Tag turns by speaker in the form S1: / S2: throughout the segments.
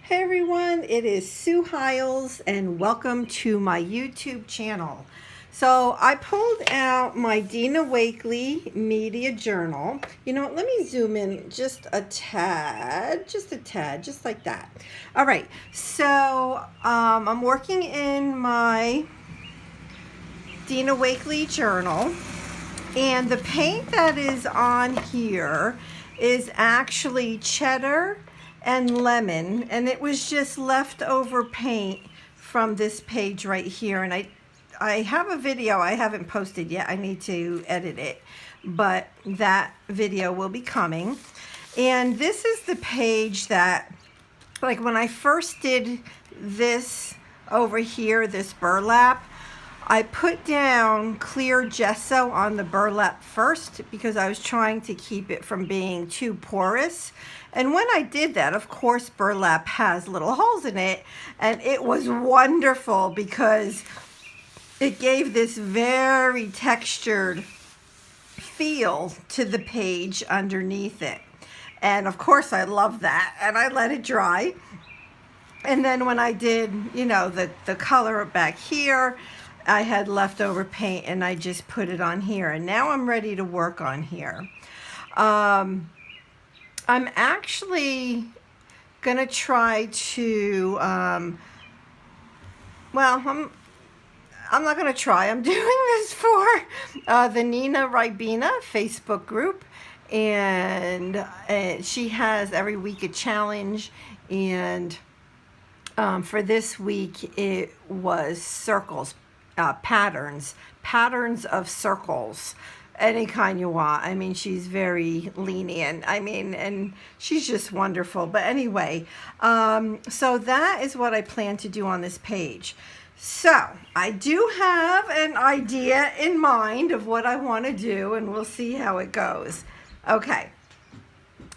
S1: Hey everyone, it is Sue Hiles and welcome to my YouTube channel. So I pulled out my Dina Wakley Media Journal. You know what, let me zoom in just a tad, just like that. All right, so I'm working in my Dina Wakley journal, and the paint that is on here is actually cheddar and lemon, and it was just leftover paint from this page right here. And I have a video I haven't posted yet. I need to edit it, but that video will be coming. And this is the page that, like, when I first did this over here, this burlap, I put down clear gesso on the burlap first because I was trying to keep it from being too porous. And when I did that, of course, burlap has little holes in it, and it was wonderful because it gave this very textured feel to the page underneath it. And of course, I love that, and I let it dry. And then when I did, you know, the color back here, I had leftover paint and I just put it on here, and now I'm ready to work on here. I'm actually gonna try to, well, I'm not gonna try. I'm doing this for the Nina Ribena Facebook group, and she has every week a challenge, and for this week it was circles. Patterns of circles, any kind you want. I mean, she's very lenient. I mean, and she's just wonderful. But anyway, so that is what I plan to do on this page. So I do have an idea in mind of what I want to do, and we'll see how it goes. Okay.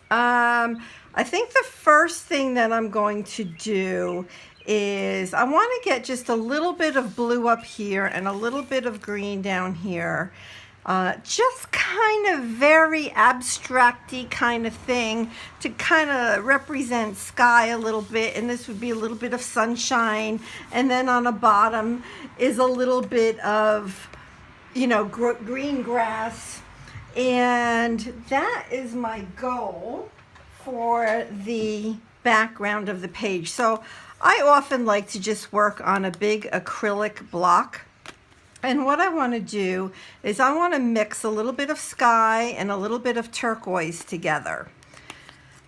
S1: I think the first thing that I'm going to do is I want to get just a little bit of blue up here and a little bit of green down here. Just kind of very abstract-y kind of thing to kind of represent sky a little bit, and this would be a little bit of sunshine, and then on the bottom is a little bit of, you know, green grass, and that is my goal for the background of the page. So I often like to just work on a big acrylic block. And what I want to do is I want to mix a little bit of sky and a little bit of turquoise together.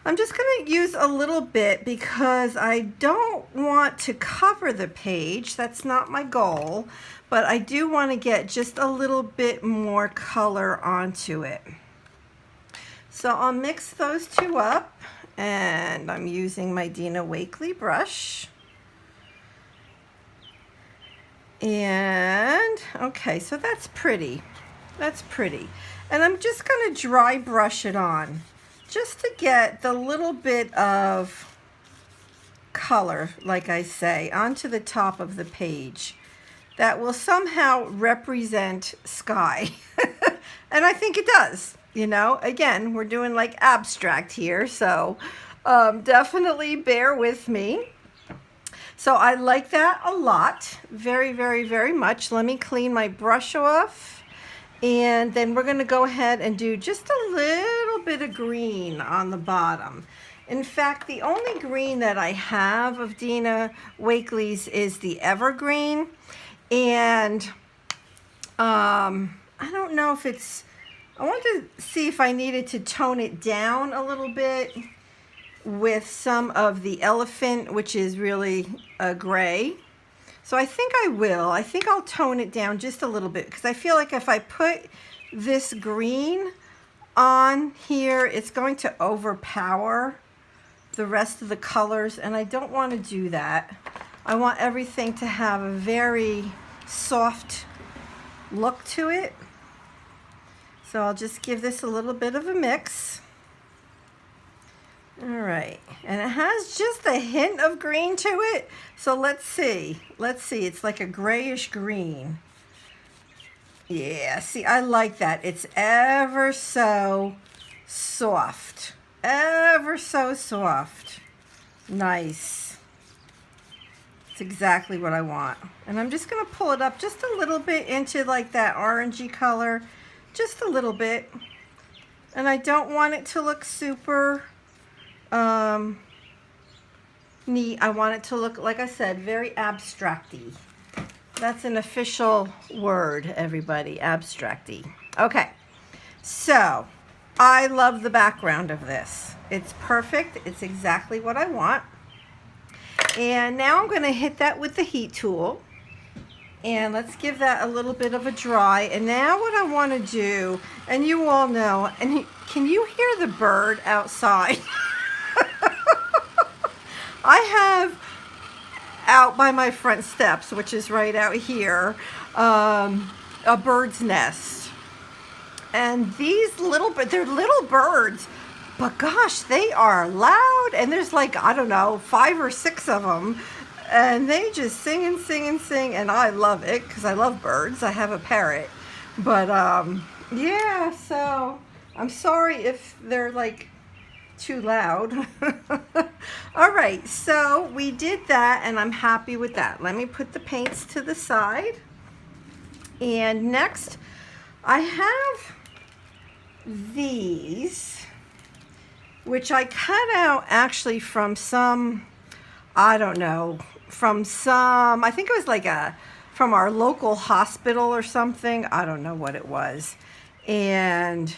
S1: I'm just going to use a little bit because I don't want to cover the page. That's not my goal. But I do want to get just a little bit more color onto it. So I'll mix those two up. And I'm using my Dina Wakley brush. And, okay, so that's pretty. That's pretty. And I'm just going to dry brush it on, just to get the little bit of color, like I say, onto the top of the page that will somehow represent sky. And I think it does. You know, again, we're doing like abstract here, so definitely bear with me. So I like that a lot, very, very, very much. Let me clean my brush off, and then we're going to go ahead and do just a little bit of green on the bottom. In fact, the only green that I have of Dina Wakley's is the evergreen, and I don't know if it's, I wanted to see if I needed to tone it down a little bit with some of the elephant, which is really a gray. So I think I will. I think I'll tone it down just a little bit because I feel like if I put this green on here, it's going to overpower the rest of the colors, and I don't want to do that. I want everything to have a very soft look to it. So I'll just give this a little bit of a mix. All right, and it has just a hint of green to it. So let's see. Let's see, it's like a grayish green. Yeah, see, I like that. It's ever so soft. Ever so soft. Nice. It's exactly what I want. And I'm just going to pull it up just a little bit into like that orangey color, just a little bit. And I don't want it to look super neat. I want it to look, like I said, very abstracty. That's an official word, everybody, abstracty. Okay, so I love the background of this. It's perfect. It's exactly what I want. And now I'm going to hit that with the heat tool. And let's give that a little bit of a dry. And now what I want to do, and you all know, and can you hear the bird outside? I have out by my front steps, which is right out here, a bird's nest. And these they're little birds, but gosh, they are loud. And there's like, I don't know, 5 or 6 of them. And they just sing and sing and sing. And I love it because I love birds. I have a parrot. But yeah, so I'm sorry if they're like too loud. All right, so we did that and I'm happy with that. Let me put the paints to the side. And next I have these, which I cut out actually from some, I don't know, from some, I think it was like from our local hospital or something. I don't know what it was. And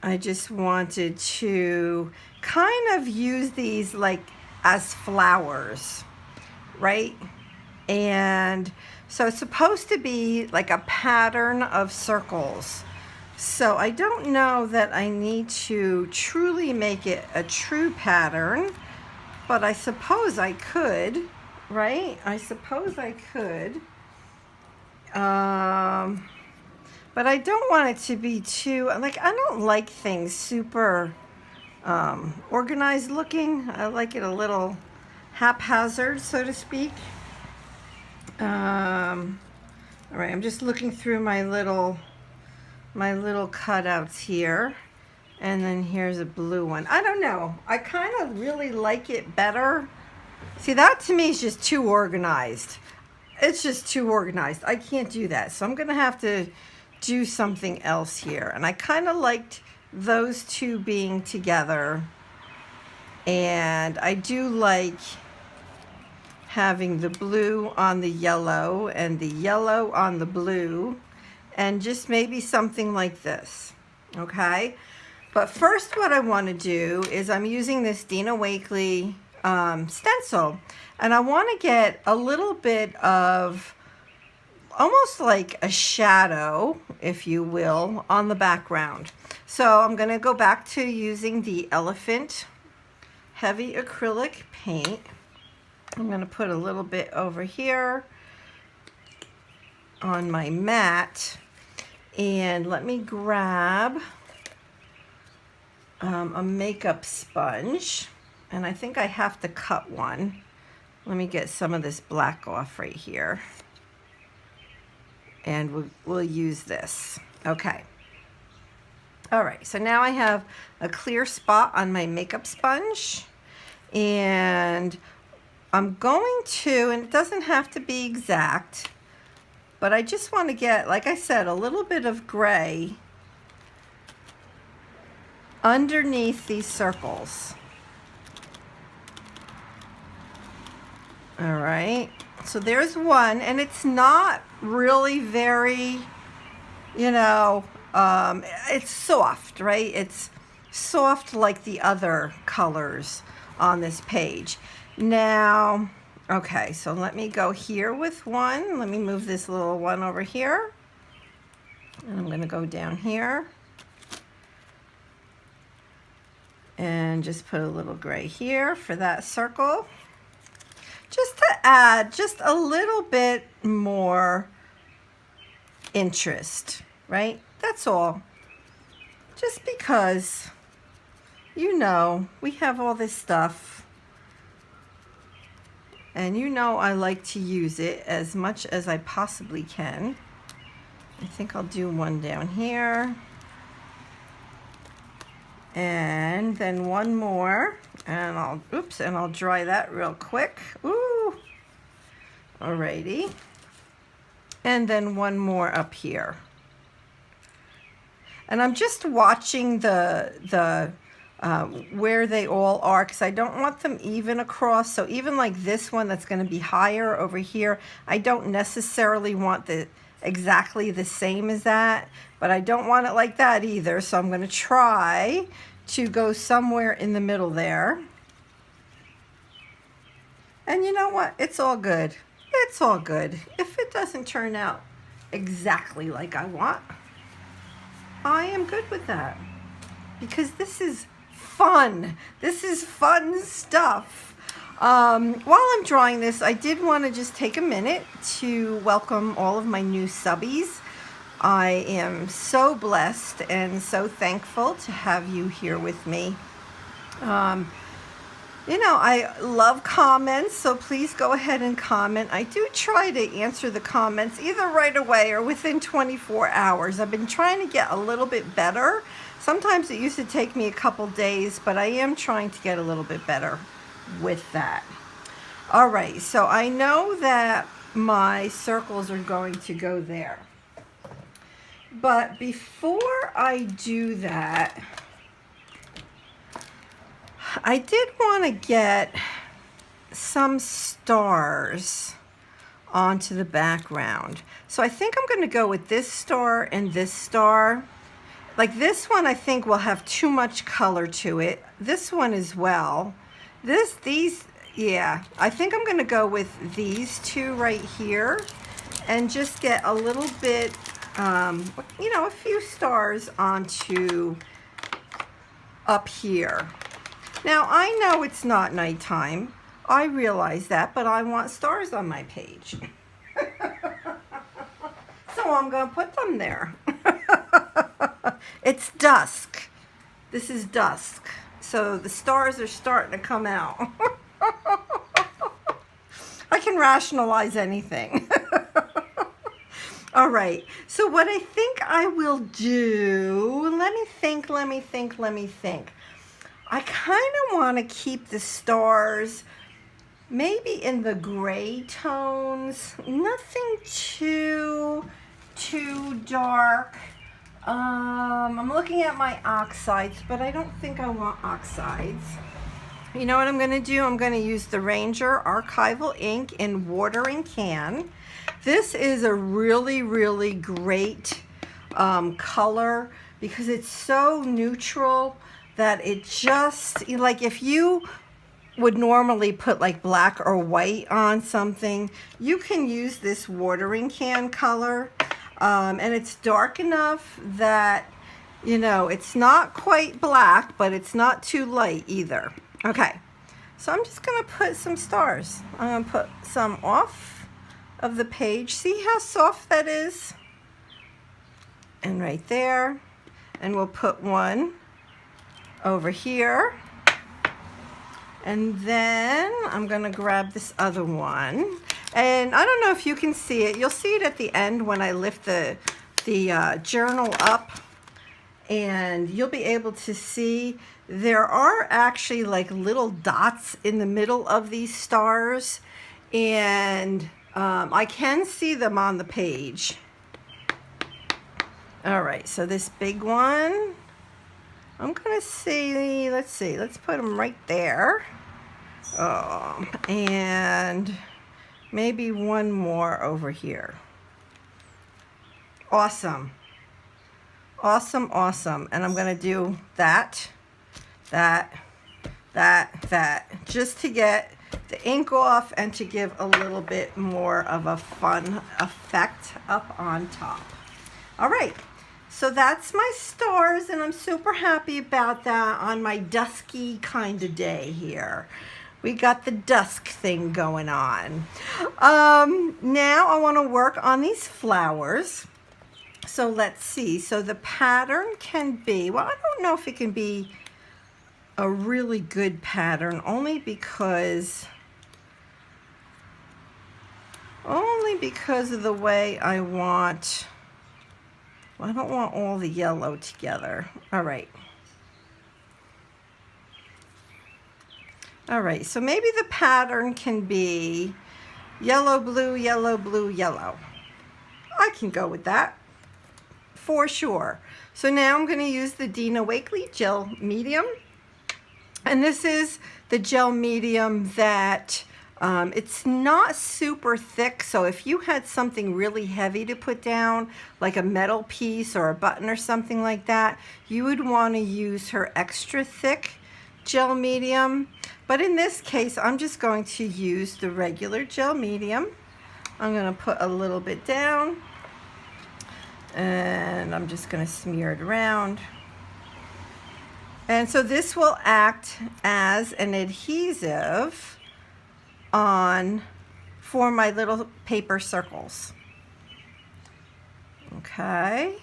S1: I just wanted to kind of use these like as flowers, right? And so it's supposed to be like a pattern of circles. So I don't know that I need to truly make it a true pattern, but I suppose I could, right? I suppose I could. But I don't want it to be too, like, I don't like things super organized looking. I like it a little haphazard, so to speak. All right, I'm just looking through my little cutouts here. And then here's a blue one. I don't know. I kind of really like it better. See, that to me is just too organized. It's just too organized. I can't do that. So I'm going to have to do something else here. And I kind of liked those two being together. And I do like having the blue on the yellow and the yellow on the blue. And just maybe something like this. Okay? But first what I want to do is I'm using this Dina Wakley stencil. And I want to get a little bit of almost like a shadow, if you will, on the background. So I'm going to go back to using the Elephant heavy acrylic paint. I'm going to put a little bit over here on my mat. And let me grab a makeup sponge. And I think I have to cut one. Let me get some of this black off right here. And we'll use this. Okay. All right, so now I have a clear spot on my makeup sponge. And I'm going to, and it doesn't have to be exact, but I just want to get, like I said, a little bit of gray underneath these circles. All right, so there's one, and it's not really very, you know, it's soft, right? It's soft like the other colors on this page. Now, okay, so let me go here with one. Let me move this little one over here. And I'm going to go down here. And just put a little gray here for that circle. Just to add just a little bit more interest, right? That's all. Just because, you know, we have all this stuff. And you know I like to use it as much as I possibly can. I think I'll do one down here. And then one more, and I'll dry that real quick. Ooh, alrighty. And then one more up here. And I'm just watching the where they all are, because I don't want them even across. So even like this one that's going to be higher over here, I don't necessarily want exactly the same as that, but I don't want it like that either. So I'm going to try to go somewhere in the middle there. And you know what? It's all good. It's all good. If it doesn't turn out exactly like I want, I am good with that, because this is fun. This is fun stuff. While I'm drawing this, I did want to just take a minute to welcome all of my new subbies. I am so blessed and so thankful to have you here with me. You know, I love comments, so please go ahead and comment. I do try to answer the comments either right away or within 24 hours. I've been trying to get a little bit better. Sometimes it used to take me a couple days, but I am trying to get a little bit better with that. All right, so I know that my circles are going to go there. But before I do that, I did want to get some stars onto the background. So I think I'm going to go with this star and this star. Like this one I think will have too much color to it. This one as well. Yeah, I think I'm going to go with these two right here and just get a little bit, you know, a few stars onto up here. Now, I know it's not nighttime. I realize that, but I want stars on my page. So I'm going to put them there. It's dusk. This is dusk. So the stars are starting to come out. I can rationalize anything. All right. So what I think I will do, let me think. I kind of want to keep the stars maybe in the gray tones, nothing too dark. I'm looking at my oxides, but I don't think I want oxides. You know what I'm going to do? I'm going to use the Ranger Archival ink in watering can. This is a really, really great color because it's so neutral that it just, like if you would normally put like black or white on something, you can use this watering can color. And it's dark enough that, you know, it's not quite black, but it's not too light either. Okay, so I'm just going to put some stars. I'm going to put some off of the page. See how soft that is? And right there. And we'll put one over here. And then I'm going to grab this other one. And I don't know if you can see it. You'll see it at the end when I lift the journal up. And you'll be able to see there are actually like little dots in the middle of these stars. And I can see them on the page. All right, so this big one, I'm going to see, let's put them right there. And maybe one more over here. Awesome. Awesome, awesome. And I'm going to do that, just to get the ink off and to give a little bit more of a fun effect up on top. All right. So that's my stars, and I'm super happy about that on my dusky kind of day here. We got the dusk thing going on. Now I want to work on these flowers. So let's see. So the pattern can be, well, I don't know if it can be a really good pattern, only because of the way I want. Well, I don't want all the yellow together. All right. All right, so maybe the pattern can be yellow, blue, yellow, blue, yellow. I can go with that for sure. So now I'm going to use the Dina Wakley Gel Medium. And this is the gel medium that it's not super thick. So if you had something really heavy to put down, like a metal piece or a button or something like that, you would want to use her extra thick gel medium. But in this case, I'm just going to use the regular gel medium. I'm going to put a little bit down, and I'm just going to smear it around. And so this will act as an adhesive for my little paper circles. Okay,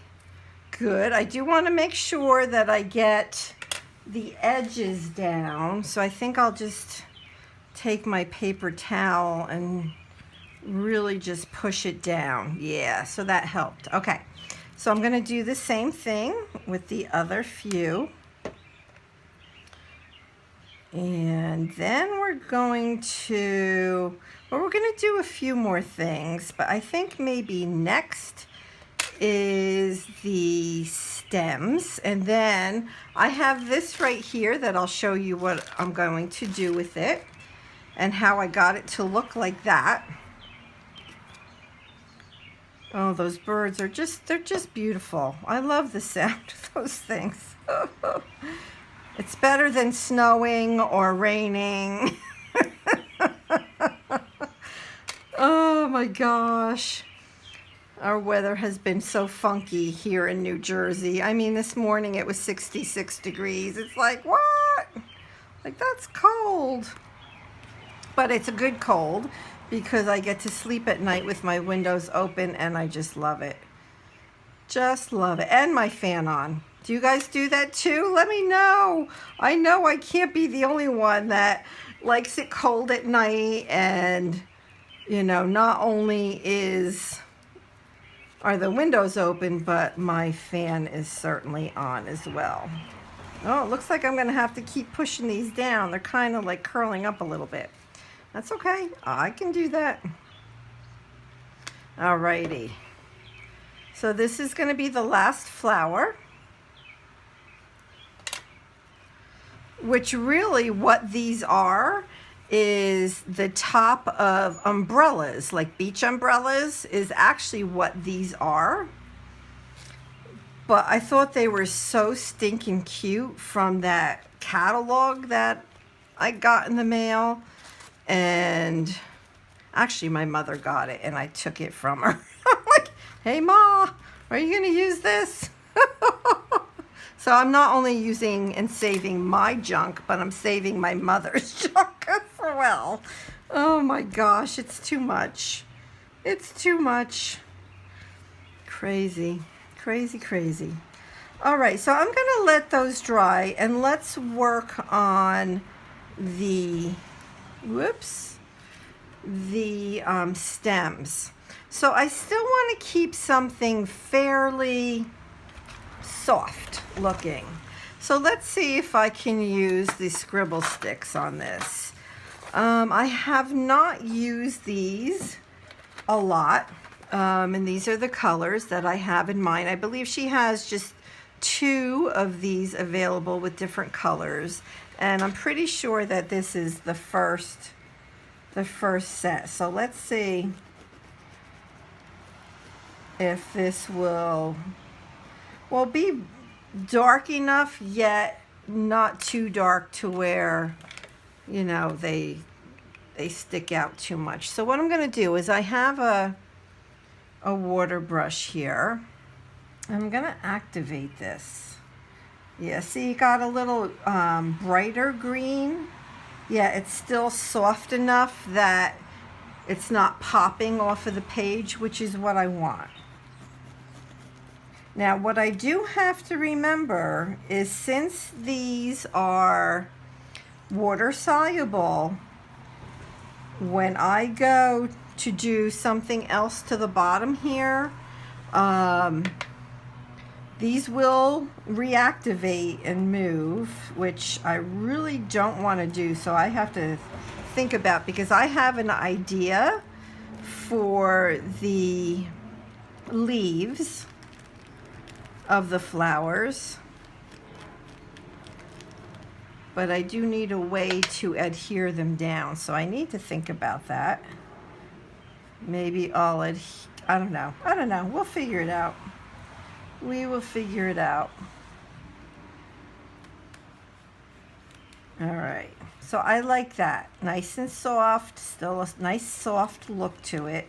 S1: good. I do want to make sure that I get the edges down, so I think I'll just take my paper towel and really just push it down. Yeah, so that helped. Okay, so I'm going to do the same thing with the other few. And then we're going to do a few more things, but I think maybe next is the stems. And then I have this right here that I'll show you what I'm going to do with it and how I got it to look like that. Oh, those birds are they're just beautiful. I love the sound of those things. It's better than snowing or raining. Oh my gosh. Our weather has been so funky here in New Jersey. I mean, this morning it was 66 degrees. It's like, what? Like, that's cold. But it's a good cold because I get to sleep at night with my windows open, and I just love it. Just love it. And my fan on. Do you guys do that too? Let me know. I know I can't be the only one that likes it cold at night, and, you know, not only are the windows open, but my fan is certainly on as well. Oh, it looks like I'm going to have to keep pushing these down. They're kind of like curling up a little bit. That's okay. I can do that. Alrighty. So this is going to be the last flower, which really what these are is the top of umbrellas, like beach umbrellas is actually what these are. But I thought they were so stinking cute from that catalog that I got in the mail. And actually my mother got it and I took it from her. I'm like, hey Ma, are you gonna use this? So I'm not only using and saving my junk, but I'm saving my mother's junk as well. Oh my gosh, it's too much. It's too much. Crazy, crazy, crazy. All right, so I'm gonna let those dry and let's work on the, stems. So I still want to keep something fairly soft looking. So let's see if I can use the scribble sticks on this. I have not used these a lot, and these are the colors that I have in mind. I believe she has just 2 of these available with different colors, and I'm pretty sure that this is the first set. So let's see if this will be dark enough, yet not too dark to where, you know, they stick out too much. So what I'm going to do is I have a water brush here. I'm going to activate this. Yeah, see, you got a little brighter green. Yeah, it's still soft enough that it's not popping off of the page, which is what I want. Now, what I do have to remember is since these are water soluble, when I go to do something else to the bottom here, These will reactivate and move, which I really don't want to do, so I have to think about, because I have an idea for the leaves of the flowers, but I do need a way to adhere them down, so I need to think about that. Maybe I'll I don't know. We'll figure it out. We will figure it out. All right. So I like that. Nice and soft. Still a nice soft look to it.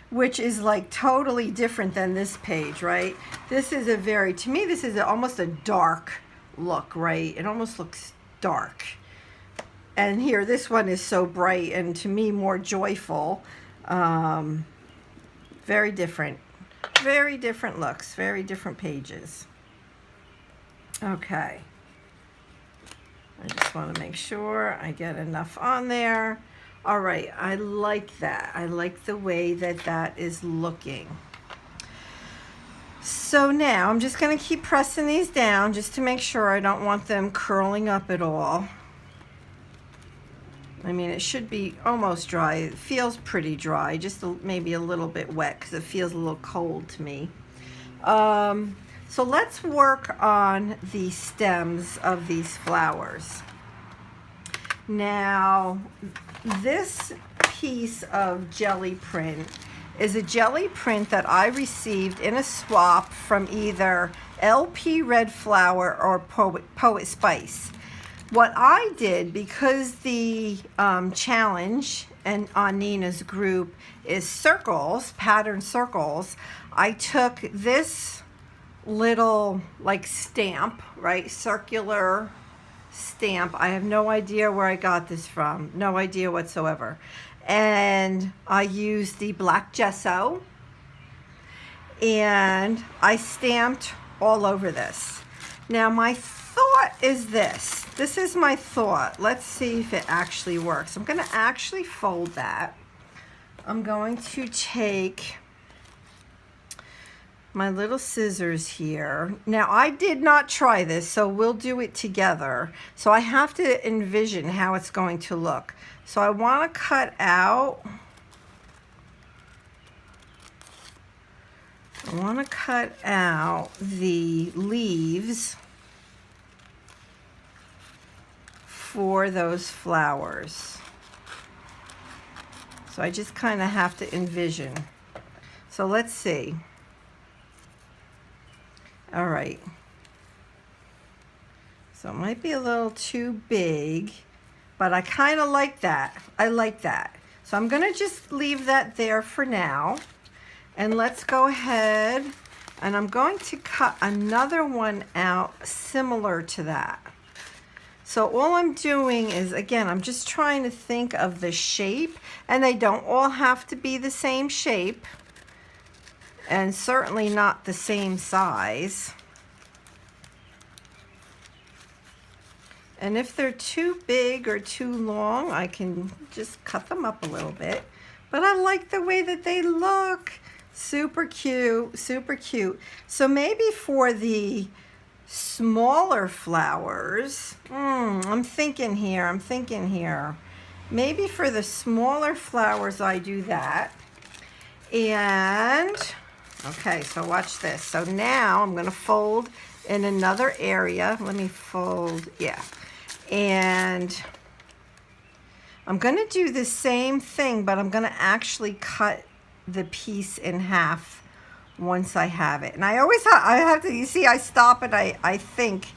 S1: Which is like totally different than this page, right? This is a very, to me, this is almost a dark look, right? It almost looks dark. And here, this one is so bright and to me more joyful. Very different. Very different looks. Very different pages. Okay. I just want to make sure I get enough on there. All right. I like that. I like the way that that is looking. So now I'm just going to keep pressing these down just to make sure I don't want them curling up at all. I mean, it should be almost dry. It feels pretty dry, just maybe a little bit wet because it feels a little cold to me. So let's work on the stems of these flowers. Now, this piece of jelly print is a jelly print that I received in a swap from either LP Red Flower or Poet Spice. What I did, because the challenge and on Nina's group is circles, pattern circles, I took this little like stamp, right, circular stamp. I have no idea where I got this from, no idea whatsoever. And I used the black gesso and I stamped all over this. Now my thought is this. This is my thought. Let's see if it actually works. I'm going to actually fold that. I'm going to take my little scissors here. Now, I did not try this, so we'll do it together. So I have to envision how it's going to look. So I want to cut out. I want to cut out the leaves for those flowers. So I just kind of have to envision. So let's see. All right. So it might be a little too big, but I kind of like that. I like that. So I'm going to just leave that there for now. And let's go ahead and I'm going to cut another one out similar to that. So all I'm doing is, again, I'm just trying to think of the shape, and they don't all have to be the same shape, and certainly not the same size. And if they're too big or too long, I can just cut them up a little bit. But I like the way that they look. Super cute, super cute. So maybe for the smaller flowers, I'm thinking here. Maybe for the smaller flowers, I do that. And, okay, so watch this. So now I'm going to fold in another area. Let me fold, yeah. And I'm going to do the same thing, but I'm going to actually cut the piece in half once I have it. And I always have to, you see, I stop and I think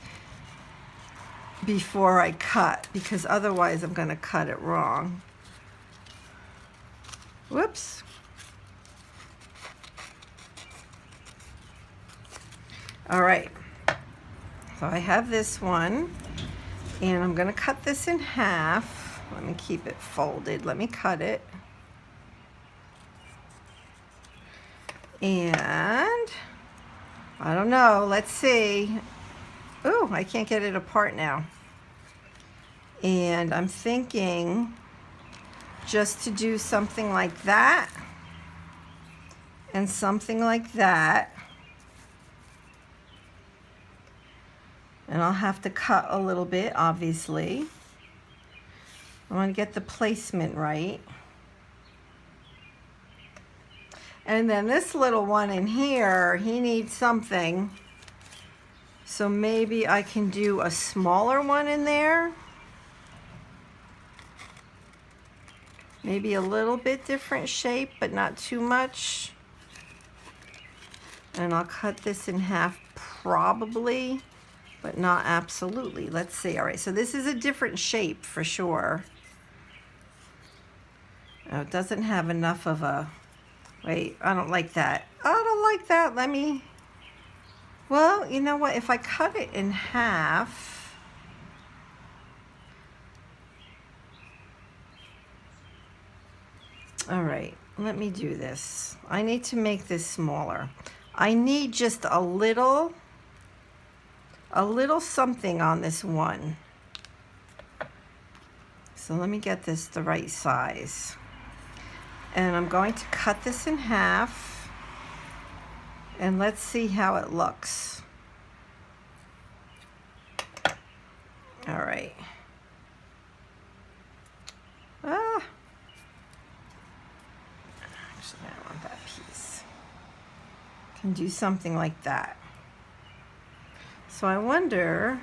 S1: before I cut, because otherwise I'm going to cut it wrong. Whoops. All right. So I have this one, and I'm going to cut this in half. Let me keep it folded. Let me cut it. And I don't know, let's see. Ooh, I can't get it apart now. And I'm thinking just to do something like that and something like that. And I'll have to cut a little bit, obviously. I want to get the placement right. And then this little one in here, he needs something. So maybe I can do a smaller one in there. Maybe a little bit different shape, but not too much. And I'll cut this in half probably, but not absolutely. Let's see. All right, so this is a different shape for sure. Oh, it doesn't have enough of a, wait, I don't like that. I don't like that. Let me, well, you know what? If I cut it in half, all right, let me do this. I need to make this smaller. I need just a little something on this one. So let me get this the right size. And I'm going to cut this in half. And let's see how it looks. All right. Actually, I don't want that piece. Can do something like that. So I wonder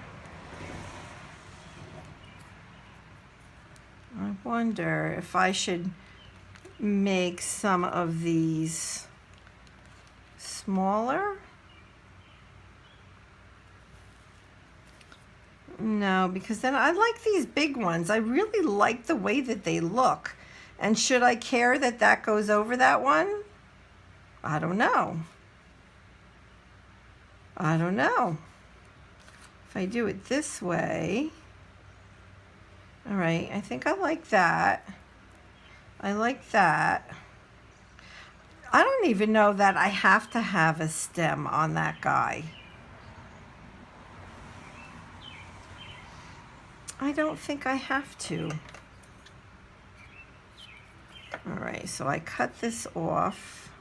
S1: if I should make some of these smaller. No, because then I like these big ones. I really like the way that they look. And should I care that that goes over that one? I don't know. I don't know. If I do it this way, all right, I think I like that. I like that. I don't even know that I have to have a stem on that guy. I don't think I have to. All right, so I cut this off.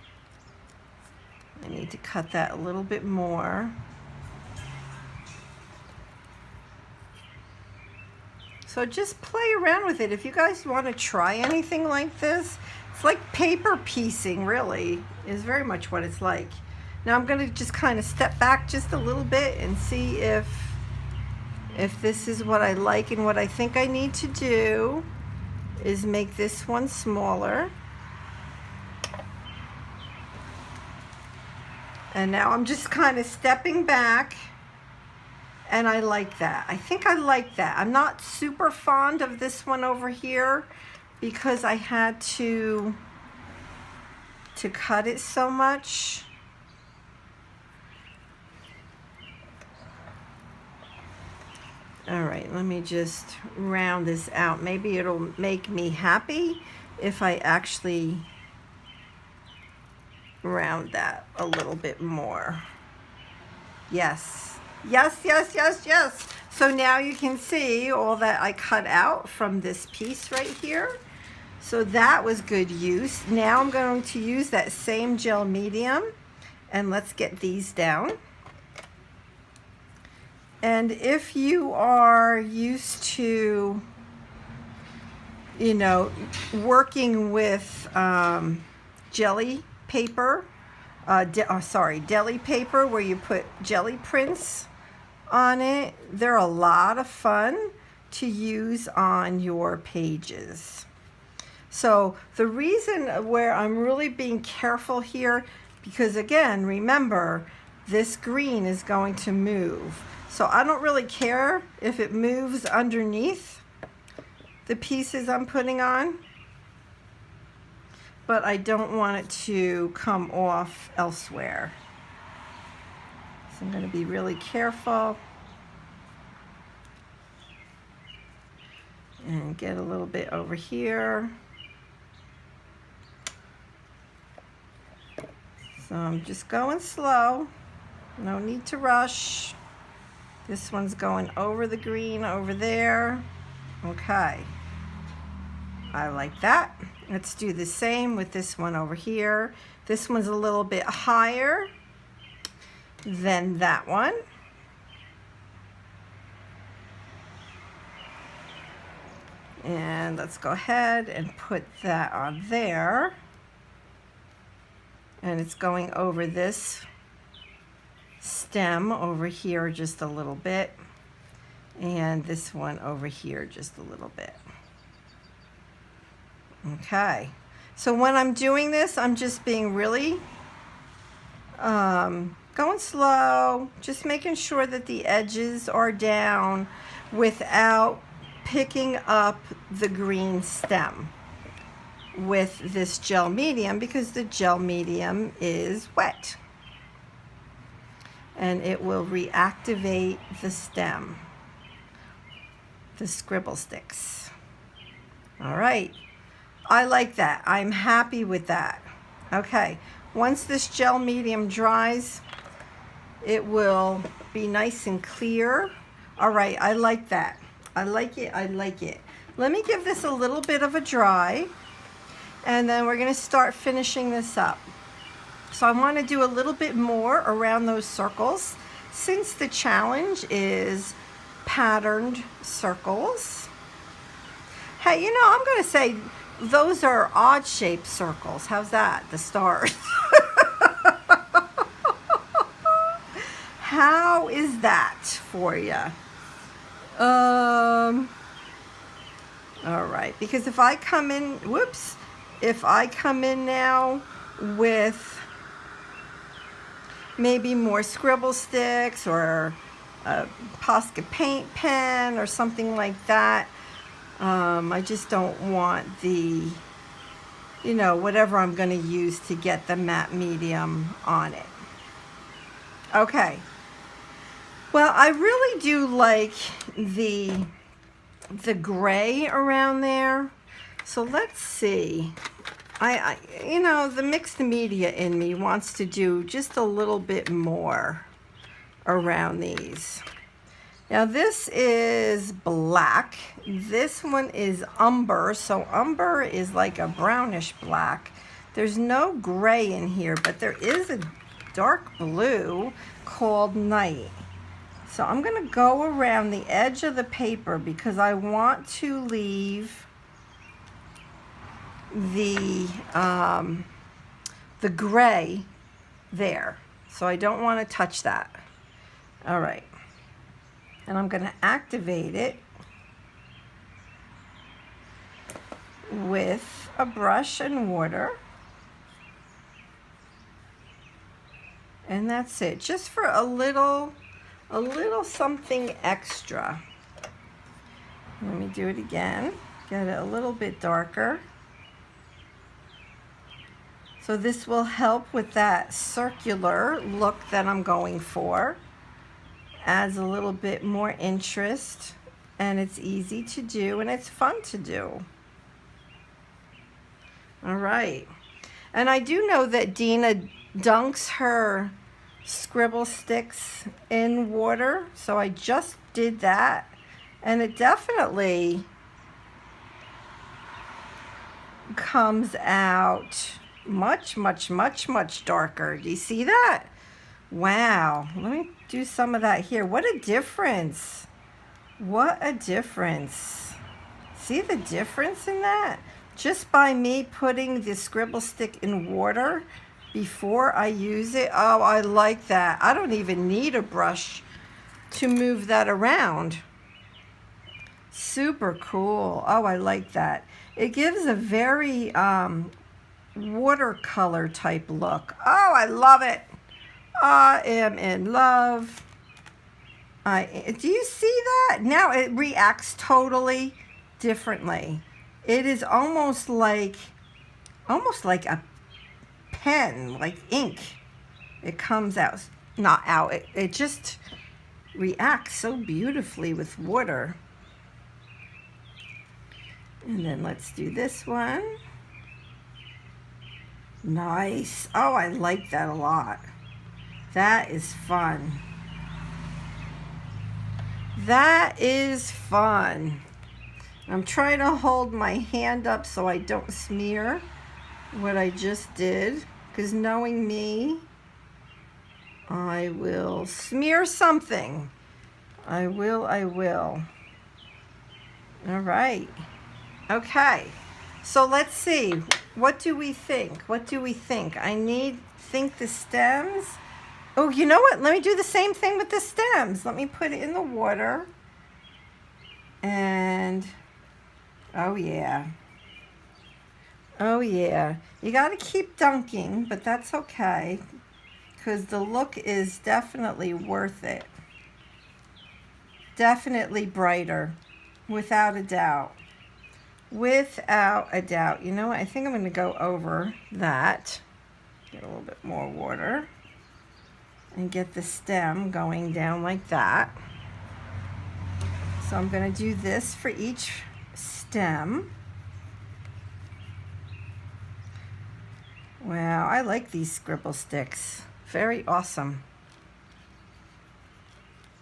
S1: I need to cut that a little bit more. So just play around with it. If you guys want to try anything like this, it's like paper piecing, really, is very much what it's like. Now I'm going to just kind of step back just a little bit and see if this is what I like, and what I think I need to do is make this one smaller. And now I'm just kind of stepping back. And I like that. I think I like that. I'm not super fond of this one over here because I had to cut it so much. All right, let me just round this out. Maybe it'll make me happy if I actually round that a little bit more. Yes. Yes, yes, yes, yes. So now you can see all that I cut out from this piece right here. So that was good use. Now I'm going to use that same gel medium, and let's get these down. And if you are used to, you know, working with jelly paper, deli paper, where you put jelly prints on it, they're a lot of fun to use on your pages. So the reason where I'm really being careful here, because again, remember, this green is going to move. So I don't really care if it moves underneath the pieces I'm putting on, but I don't want it to come off elsewhere. So I'm going to be really careful and get a little bit over here. So I'm just going slow, no need to rush. This one's going over the green over there. Okay, I like that. Let's do the same with this one over here. This one's a little bit higher than that one. And let's go ahead and put that on there. And it's going over this stem over here just a little bit. And this one over here just a little bit. Okay. So when I'm doing this, I'm just being really going slow, just making sure that the edges are down without picking up the green stem with this gel medium, because the gel medium is wet and it will reactivate the stem, the scribble sticks. All right, I like that. I'm happy with that. Okay, once this gel medium dries, it will be nice and clear. All right, I like that. I like it, I like it. Let me give this a little bit of a dry, and then we're gonna start finishing this up. So I wanna do a little bit more around those circles, since the challenge is patterned circles. Hey, you know, I'm gonna say those are odd-shaped circles. How's that? The stars. How is that for you? All right, because if I come in, whoops, if I come in now with maybe more scribble sticks or a Posca paint pen or something like that, I just don't want the, you know, whatever I'm going to use to get the matte medium on it. Okay. Well, I really do like the gray around there. So let's see. I you know, the mixed media in me wants to do just a little bit more around these. Now this is black. This one is umber. So umber is like a brownish black. There's no gray in here, but there is a dark blue called night. So I'm going to go around the edge of the paper because I want to leave the gray there. So I don't want to touch that. All right. And I'm going to activate it with a brush and water. And that's it. Just for a little something extra. Let me do it again. Get it a little bit darker. So this will help with that circular look that I'm going for. Adds a little bit more interest, and it's easy to do and it's fun to do. All right. And I do know that Dina dunks her scribble sticks in water, so I just did that, and it definitely comes out much darker. Do you see that? Wow. Let me do some of that here. What a difference. What a difference. See the difference in that? Just by me putting the scribble stick in water before I use it. Oh, I like that. I don't even need a brush to move that around. Super cool. Oh, I like that. It gives a very watercolor type look. Oh, I love it. I am in love. Do you see that? Now it reacts totally differently. It is almost like a pen, like ink. It comes out, not out, it just reacts so beautifully with water. And then let's do this one. Nice. Oh, I like that a lot. That is fun. That is fun. I'm trying to hold my hand up so I don't smear what I just did, because knowing me, I will smear something. I will. All right. Okay, so let's see. What do we think? What do we think? Think the stems. Oh, you know what? Let me do the same thing with the stems. Let me put it in the water. And, oh yeah. Oh yeah. You got to keep dunking, but that's okay, because the look is definitely worth it. Definitely brighter, without a doubt. Without a doubt. You know what? I think I'm going to go over that. Get a little bit more water. And get the stem going down like that. So I'm going to do this for each stem. Wow, I like these scribble sticks. Very awesome.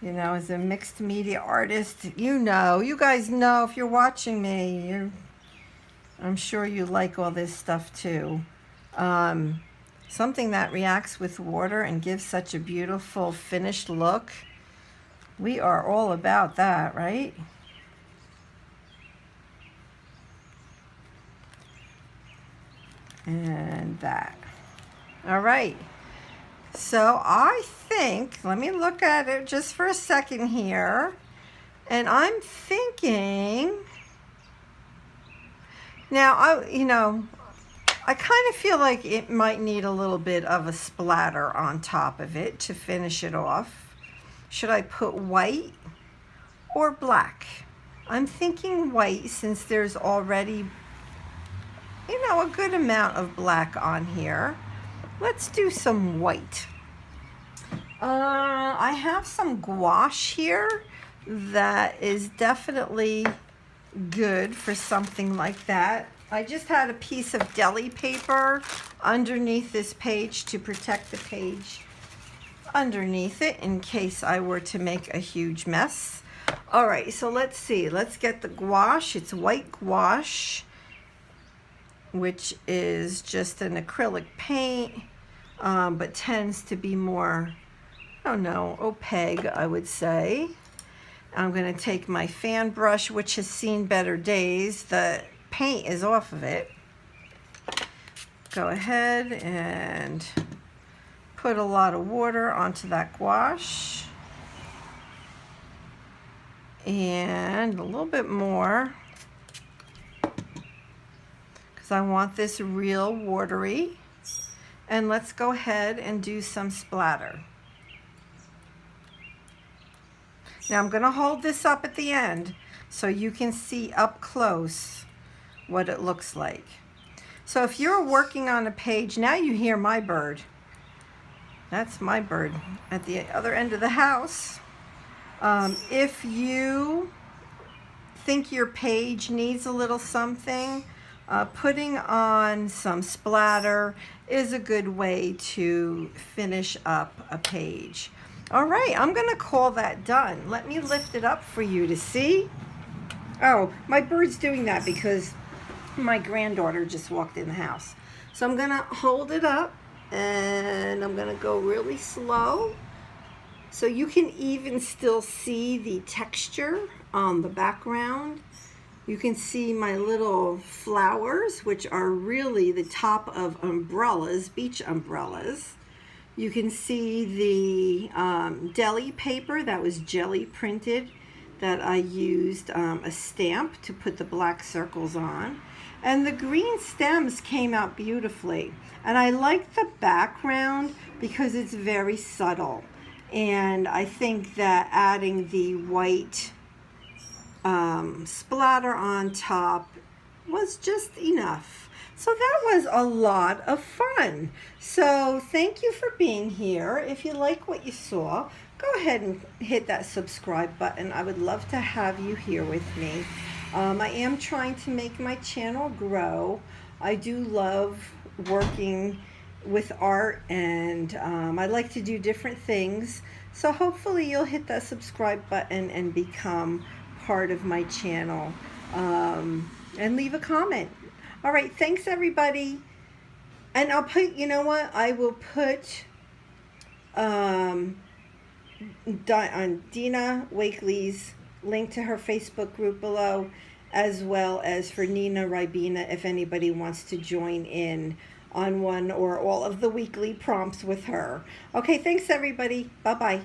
S1: You know, as a mixed media artist, you guys know, if you're watching me, I'm sure you like all this stuff too. Something that reacts with water and gives such a beautiful finished look. We are all about that, right? And that. All right. So I think, let me look at it just for a second here. And I'm thinking, now, I kind of feel like it might need a little bit of a splatter on top of it to finish it off. Should I put white or black? I'm thinking white, since there's already, a good amount of black on here. Let's do some white. I have some gouache here that is definitely good for something like that. I just had a piece of deli paper underneath this page to protect the page underneath it in case I were to make a huge mess. All right, so let's see. Let's get the gouache. It's white gouache, which is just an acrylic paint, but tends to be more, opaque, I would say. I'm going to take my fan brush, which has seen better days. The paint is off of it. Go ahead and put a lot of water onto that gouache. And a little bit more, because I want this real watery. And let's go ahead and do some splatter. Now I'm going to hold this up at the end so you can see up close what it looks like. So if you're working on a page, now you hear my bird. That's my bird at the other end of the house. If you think your page needs a little something, putting on some splatter is a good way to finish up a page. All right, I'm gonna call that done. Let me lift it up for you to see. Oh, my bird's doing that because my granddaughter just walked in the house. So I'm gonna hold it up and I'm gonna go really slow so you can even still see the texture on the background. You can see my little flowers, which are really the top of umbrellas, beach umbrellas. You can see the deli paper that was jelly printed that I used a stamp to put the black circles on. And the green stems came out beautifully. And I like the background because it's very subtle. And I think that adding the white splatter on top was just enough. So that was a lot of fun. So thank you for being here. If you like what you saw, go ahead and hit that subscribe button. I would love to have you here with me. I am trying to make my channel grow. I do love working with art, and I like to do different things. So hopefully you'll hit that subscribe button and become part of my channel, and leave a comment. All right, thanks everybody. And I'll put, I will put on Dina Wakley's link to her Facebook group below, as well as for Nina Ribena if anybody wants to join in on one or all of the weekly prompts with her. Okay, thanks everybody. Bye-bye.